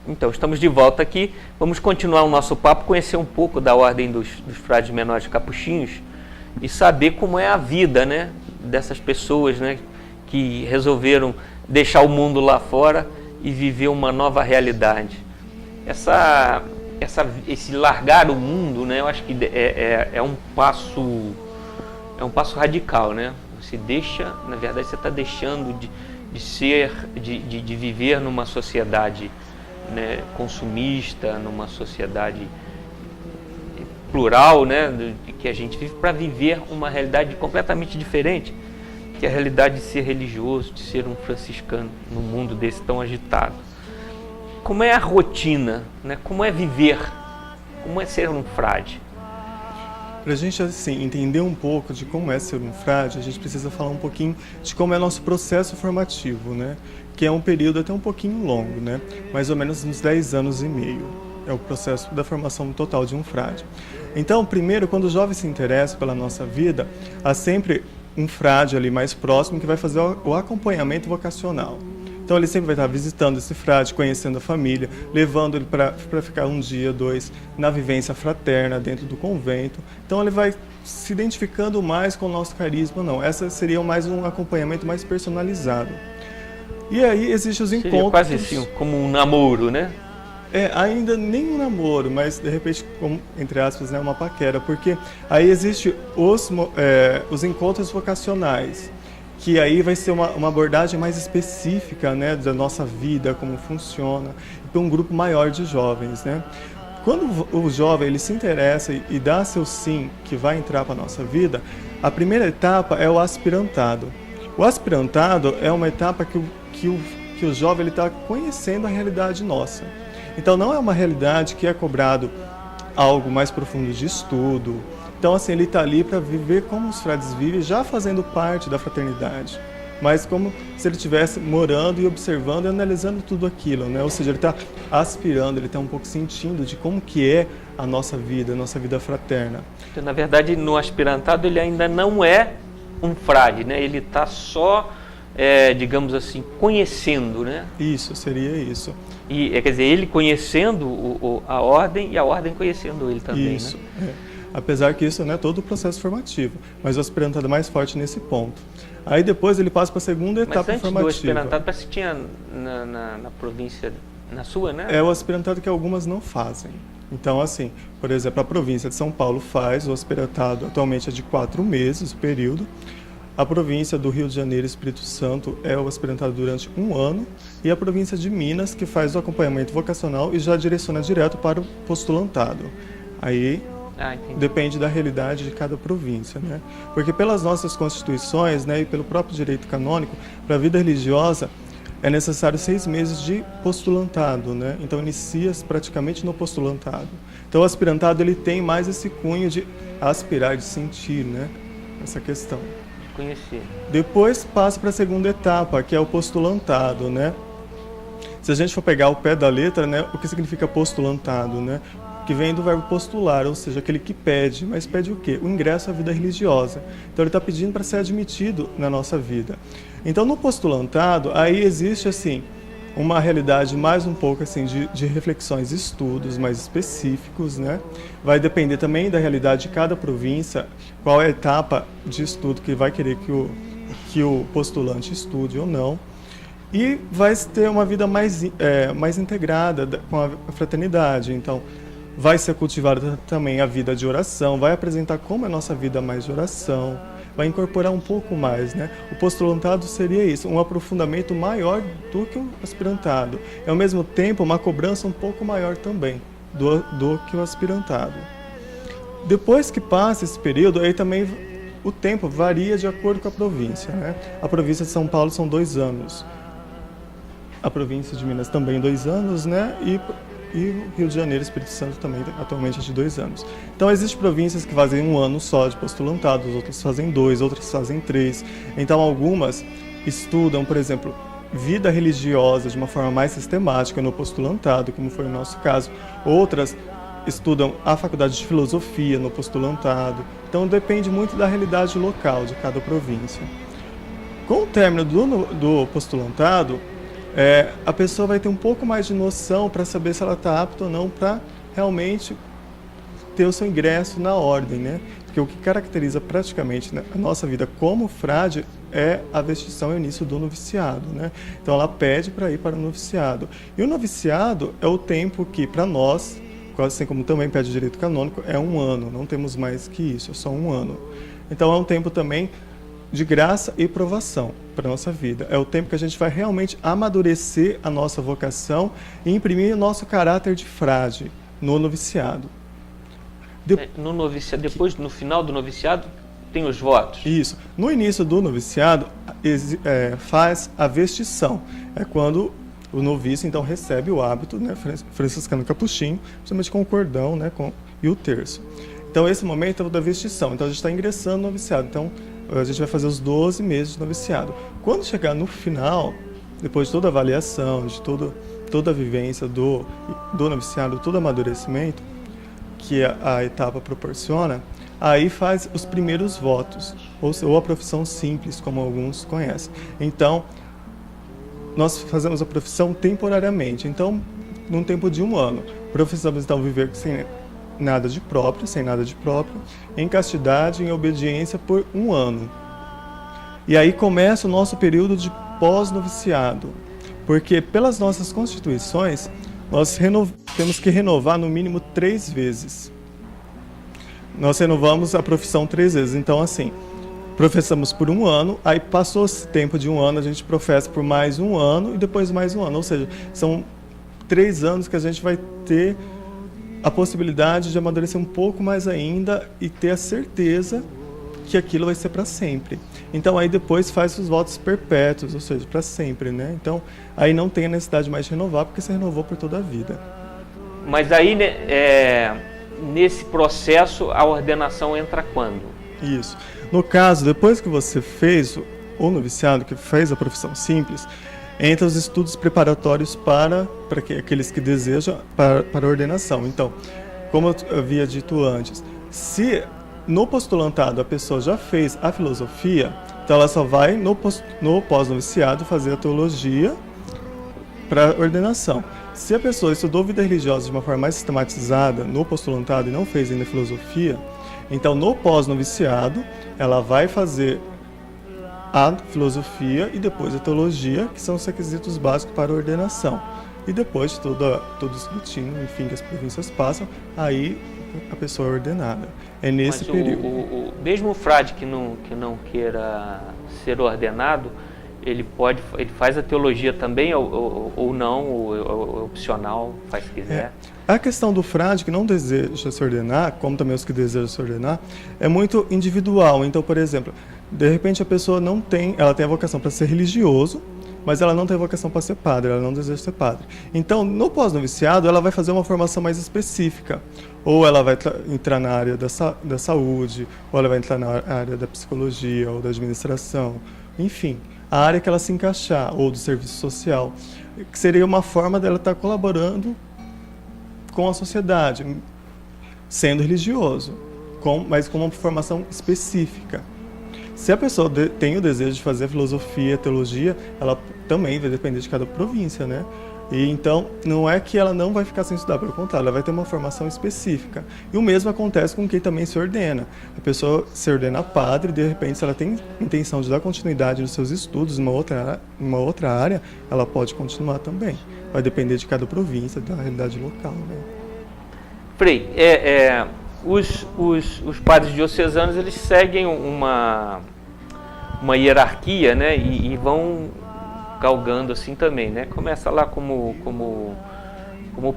Então, estamos de volta aqui. Vamos continuar o nosso papo, conhecer um pouco da ordem dos frades menores capuchinhos e saber como é a vida, né, dessas pessoas, né, que resolveram deixar o mundo lá fora e viver uma nova realidade. Esse largar o mundo, né, eu acho que é um passo radical, né? Você deixa, na verdade, você está deixando de viver numa sociedade, né, consumista, numa sociedade plural, né, que a gente vive, para viver uma realidade completamente diferente, que é a realidade de ser religioso, de ser um franciscano num mundo desse tão agitado. Como é a rotina, né? Como é viver, como é ser um frade? Para a gente assim, entender um pouco de como é ser um frade, a gente precisa falar um pouquinho de como é nosso processo formativo, né? Que é um período até um pouquinho longo, né? Mais ou menos uns 10 anos e meio. É o processo da formação total de um frade. Então, primeiro, quando o jovem se interessa pela nossa vida, há sempre um frade ali mais próximo que vai fazer o acompanhamento vocacional. Então ele sempre vai estar visitando esse frade, conhecendo a família, levando ele para ficar um dia, dois, na vivência fraterna dentro do convento. Então ele vai se identificando mais com o nosso carisma, não. Essa seria mais um acompanhamento mais personalizado. E aí existem os encontros... Seria quase assim, como um namoro, né? Ainda nem um namoro, mas de repente, como, entre aspas, né, uma paquera, porque aí existem os encontros vocacionais, que aí vai ser uma abordagem mais específica, né, da nossa vida, como funciona, para um grupo maior de jovens, né? Quando o jovem ele se interessa e dá seu sim, que vai entrar para a nossa vida, a primeira etapa é o aspirantado. O aspirantado é uma etapa que o jovem está conhecendo a realidade nossa. Então não é uma realidade que é cobrado algo mais profundo de estudo. Então assim, ele está ali para viver como os frades vivem, já fazendo parte da fraternidade. Mas como se ele estivesse morando e observando e analisando tudo aquilo, né? Ou seja, ele está aspirando, ele está um pouco sentindo de como que é a nossa vida fraterna. Então, na verdade, no aspirantado ele ainda não é um frade, né? Ele está só, digamos assim, conhecendo, né? Isso, seria isso. E, quer dizer, ele conhecendo a ordem e a ordem conhecendo ele também, isso, né? Apesar que isso não é todo o processo formativo, mas o aspirantado é mais forte nesse ponto. Aí depois ele passa para a segunda etapa formativa. Mas antes do aspirantado, parece que tinha na província, na sua, né? É o aspirantado que algumas não fazem. Então, assim, por exemplo, a província de São Paulo faz, o aspirantado atualmente é de 4 meses, o período. A província do Rio de Janeiro e Espírito Santo é o aspirantado durante 1 ano. E a província de Minas, que faz o acompanhamento vocacional e já direciona direto para o postulantado. Aí depende da realidade de cada província, né? Porque pelas nossas constituições, né, e pelo próprio direito canônico, para a vida religiosa é necessário 6 meses de postulantado, né? Então inicia-se praticamente no postulantado. Então o aspirantado ele tem mais esse cunho de aspirar, de sentir, né? Essa questão. Conhecer. Depois passa para a segunda etapa, que é o postulantado, né? Se a gente for pegar o pé da letra, né, o que significa postulantado, né? Que vem do verbo postular, ou seja, aquele que pede. Mas pede o quê? O ingresso à vida religiosa. Então ele está pedindo para ser admitido na nossa vida. Então no postulantado, aí existe assim uma realidade mais um pouco assim de reflexões, estudos mais específicos, né? Vai depender também da realidade de cada província, qual é a etapa de estudo que vai querer que o postulante estude ou não. E vai ter uma vida mais integrada com a fraternidade. Então vai ser cultivada também a vida de oração, vai apresentar como é a nossa vida mais de oração, vai incorporar um pouco mais, né? O postulantado seria isso, um aprofundamento maior do que o aspirantado. E ao mesmo tempo uma cobrança um pouco maior também do que o aspirantado. Depois que passa esse período, aí também o tempo varia de acordo com a província, né? A província de São Paulo são 2 anos. A província de Minas também 2 anos, né? E o Rio de Janeiro e Espírito Santo também atualmente é de 2 anos. Então existem províncias que fazem 1 ano só de postulantado, outras fazem 2, outras fazem 3. Então algumas estudam, por exemplo, vida religiosa de uma forma mais sistemática no postulantado, como foi o nosso caso. Outras estudam a faculdade de filosofia no postulantado. Então depende muito da realidade local de cada província. Com o término do postulantado, a pessoa vai ter um pouco mais de noção para saber se ela está apta ou não para realmente ter o seu ingresso na ordem, né? Porque o que caracteriza praticamente, né, a nossa vida como frade é a vestição e o início do noviciado, né? Então ela pede para ir para o noviciado. E o noviciado é o tempo que, para nós, quase assim como também pede o direito canônico, é 1 ano, não temos mais que isso, é só 1 ano. Então é um tempo também de graça e provação para a nossa vida. É o tempo que a gente vai realmente amadurecer a nossa vocação e imprimir o nosso caráter de frade no noviciado. No noviciado, depois, no final do noviciado, tem os votos. Isso. No início do noviciado, faz a vestição. É quando o noviço, então, recebe o hábito, né, franciscano capuchinho, principalmente com o cordão, né, e o terço. Então, esse momento é o da vestição. Então, a gente está ingressando no noviciado. Então, a gente vai fazer os 12 meses de noviciado. Quando chegar no final, depois de toda a avaliação, de toda a vivência do noviciado, todo o amadurecimento que a etapa proporciona, aí faz os primeiros votos, ou a profissão simples, como alguns conhecem. Então, nós fazemos a profissão temporariamente, então, num tempo de 1 ano. Professamos, então, viver sem nada de próprio, em castidade e em obediência por 1 ano. E aí começa o nosso período de pós-noviciado, porque pelas nossas constituições, nós temos que renovar no mínimo 3 vezes. Nós renovamos a profissão 3 vezes. Então, assim, professamos por 1 ano, aí passou esse tempo de 1 ano, a gente professa por mais 1 ano e depois mais 1 ano. Ou seja, são 3 anos que a gente vai ter a possibilidade de amadurecer um pouco mais ainda e ter a certeza que aquilo vai ser para sempre. Então, aí depois faz os votos perpétuos, ou seja, para sempre, né? Então, aí não tem a necessidade mais de renovar, porque você renovou por toda a vida. Mas aí, nesse processo, a ordenação entra quando? Isso. No caso, depois que você fez o noviciado, que fez a profissão simples, entra os estudos preparatórios para aqueles que desejam para a ordenação. Então, como eu havia dito antes, se no postulantado a pessoa já fez a filosofia, então ela só vai no pós-noviciado fazer a teologia para ordenação. Se a pessoa estudou vida religiosa de uma forma mais sistematizada no postulantado e não fez ainda filosofia, então no pós-noviciado ela vai fazer a filosofia e depois a teologia, que são os requisitos básicos para a ordenação. E depois de todo o escrutínio, enfim, que as províncias passam, aí a pessoa é ordenada. É nesse período. Mesmo o frade que não queira ser ordenado, ele faz a teologia também ou não, ou é opcional, faz se quiser. A questão do frade que não deseja se ordenar, como também os que desejam se ordenar, é muito individual. Então, por exemplo, de repente a pessoa ela tem a vocação para ser religioso, mas ela não tem vocação para ser padre, ela não deseja ser padre. Então, no pós-noviciado, ela vai fazer uma formação mais específica. Ou ela vai entrar na área da saúde, ou ela vai entrar na área da psicologia, ou da administração, enfim, a área que ela se encaixar, ou do serviço social, que seria uma forma dela estar colaborando com a sociedade, sendo religioso, mas com uma formação específica. Se a pessoa tem o desejo de fazer filosofia, teologia, ela também vai depender de cada província, né? E então, não é que ela não vai ficar sem estudar, pelo contrário, ela vai ter uma formação específica. E o mesmo acontece com quem também se ordena. A pessoa se ordena padre, de repente, se ela tem intenção de dar continuidade nos seus estudos numa outra área, ela pode continuar também. Vai depender de cada província, da realidade local, né? Frei, os padres diocesanos, eles seguem uma hierarquia, né, e vão galgando assim também, né? Começa lá como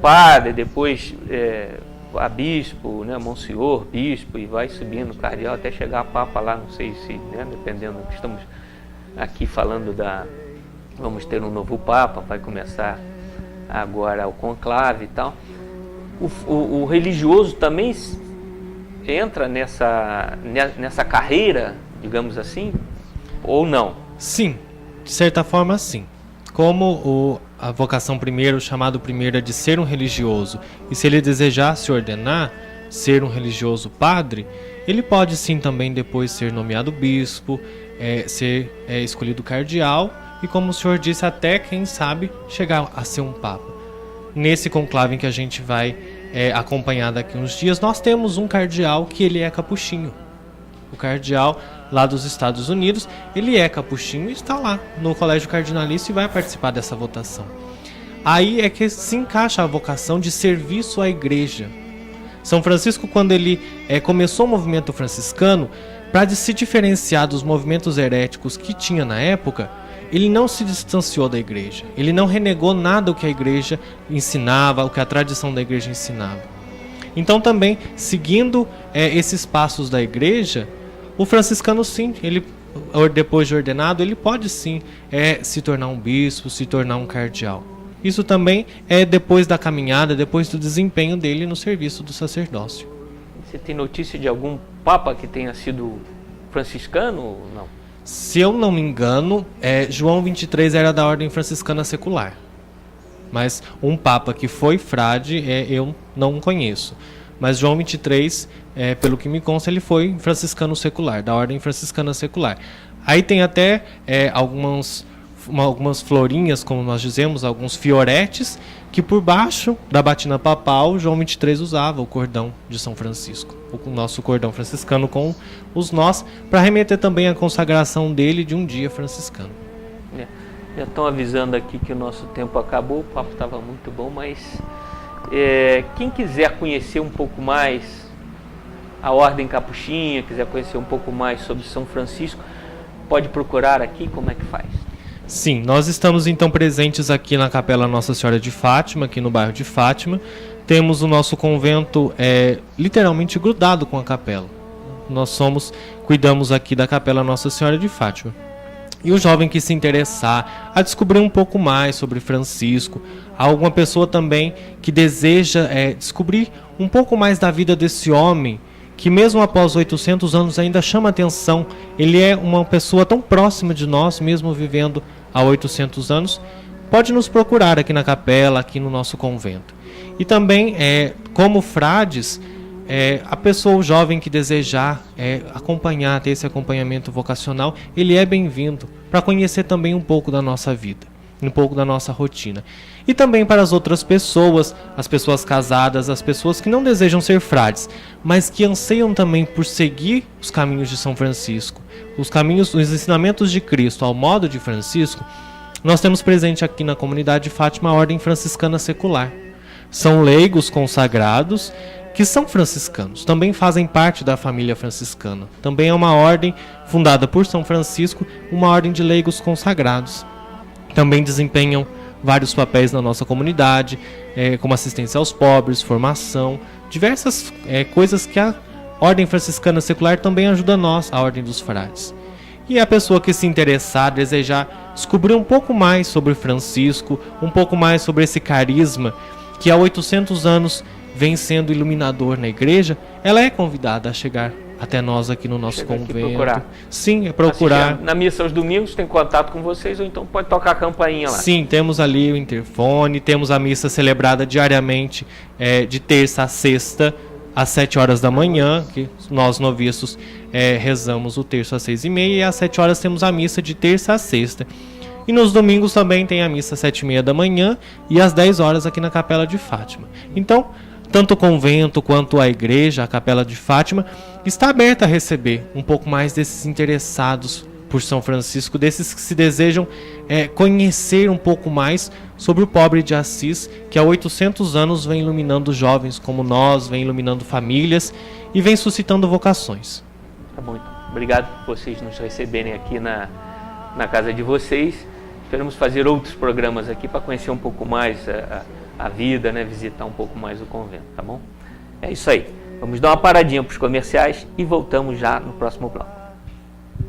padre, depois a bispo, né, monsenhor, bispo, e vai subindo cardeal até chegar a papa lá, não sei se, né, dependendo, estamos aqui falando vamos ter um novo papa, vai começar agora o conclave e tal. O religioso também entra nessa carreira, digamos assim, ou não? Sim, de certa forma sim. Como a vocação primeiro, o chamado primeiro é de ser um religioso, e se ele desejar se ordenar, ser um religioso padre, ele pode sim também depois ser nomeado bispo, ser escolhido cardeal e, como o senhor disse, até, quem sabe, chegar a ser um papa. Nesse conclave em que a gente vai acompanhar daqui uns dias, nós temos um cardeal que ele é capuchinho. O cardeal lá dos Estados Unidos, ele é capuchinho e está lá no Colégio Cardinalício e vai participar dessa votação. Aí é que se encaixa a vocação de serviço à igreja. São Francisco, quando ele começou o movimento franciscano, para se diferenciar dos movimentos heréticos que tinha na época, ele não se distanciou da igreja. Ele não renegou nada o que a igreja ensinava, o que a tradição da igreja ensinava. Então também, seguindo esses passos da igreja, o franciscano sim, ele, depois de ordenado, ele pode sim se tornar um bispo, se tornar um cardeal. Isso também é depois da caminhada, depois do desempenho dele no serviço do sacerdócio. Você tem notícia de algum papa que tenha sido franciscano ou não? Se eu não me engano, João 23 era da ordem franciscana secular. Mas um papa que foi frade, eu não conheço. Mas João 23, pelo que me consta, ele foi franciscano secular, da ordem franciscana secular. Aí tem até algumas florinhas, como nós dizemos, alguns fioretes, que por baixo da batina papal, João 23 usava o cordão de São Francisco, o nosso cordão franciscano com os nós, para remeter também à consagração dele de um dia franciscano. Já estão avisando aqui que o nosso tempo acabou, o papo estava muito bom, mas quem quiser conhecer um pouco mais a Ordem Capuchinha, quiser conhecer um pouco mais sobre São Francisco, pode procurar aqui, como é que faz? Sim, nós estamos então presentes aqui na Capela Nossa Senhora de Fátima, aqui no bairro de Fátima. Temos o nosso convento literalmente grudado com a capela. Nós cuidamos aqui da Capela Nossa Senhora de Fátima. E o jovem que se interessar a descobrir um pouco mais sobre Francisco, alguma pessoa também que deseja descobrir um pouco mais da vida desse homem, que mesmo após 800 anos ainda chama atenção, ele é uma pessoa tão próxima de nós, mesmo vivendo há 800 anos, pode nos procurar aqui na capela, aqui no nosso convento. E também, como frades, a pessoa, o jovem que desejar acompanhar, ter esse acompanhamento vocacional, ele é bem-vindo para conhecer também um pouco da nossa vida, um pouco da nossa rotina. E também para as outras pessoas, as pessoas casadas, as pessoas que não desejam ser frades, mas que anseiam também por seguir os caminhos de São Francisco, os ensinamentos de Cristo ao modo de Francisco. Nós temos presente aqui na comunidade de Fátima a Ordem Franciscana Secular. São leigos consagrados que são franciscanos, também fazem parte da família franciscana. Também é uma ordem fundada por São Francisco, uma ordem de leigos consagrados. Também desempenham vários papéis na nossa comunidade, como assistência aos pobres, formação, diversas coisas que a Ordem Franciscana Secular também ajuda nós, a Ordem dos Frades. E a pessoa que se interessar, desejar descobrir um pouco mais sobre Francisco, um pouco mais sobre esse carisma que há 800 anos vem sendo iluminador na igreja, ela é convidada a chegar até nós aqui no nosso convento. Procurar. Sim, procurar. Assistir na missa aos domingos, tem contato com vocês, ou então pode tocar a campainha lá. Sim, temos ali o interfone, temos a missa celebrada diariamente, de terça a sexta, às 7 horas da manhã, que nós noviços rezamos o terço às 6h30, e às 7 horas temos a missa de terça a sexta. E nos domingos também tem a missa às 7h30 da manhã e às 10 horas aqui na Capela de Fátima. Então, tanto o convento quanto a igreja, a Capela de Fátima, está aberta a receber um pouco mais desses interessados por São Francisco, desses que se desejam conhecer um pouco mais sobre o pobre de Assis, que há 800 anos vem iluminando jovens como nós, vem iluminando famílias e vem suscitando vocações. Tá bom, então. Obrigado por vocês nos receberem aqui na casa de vocês. Esperamos fazer outros programas aqui para conhecer um pouco mais a vida, né? Visitar um pouco mais o convento, tá bom? É isso aí. Vamos dar uma paradinha para os comerciais e voltamos já no próximo bloco.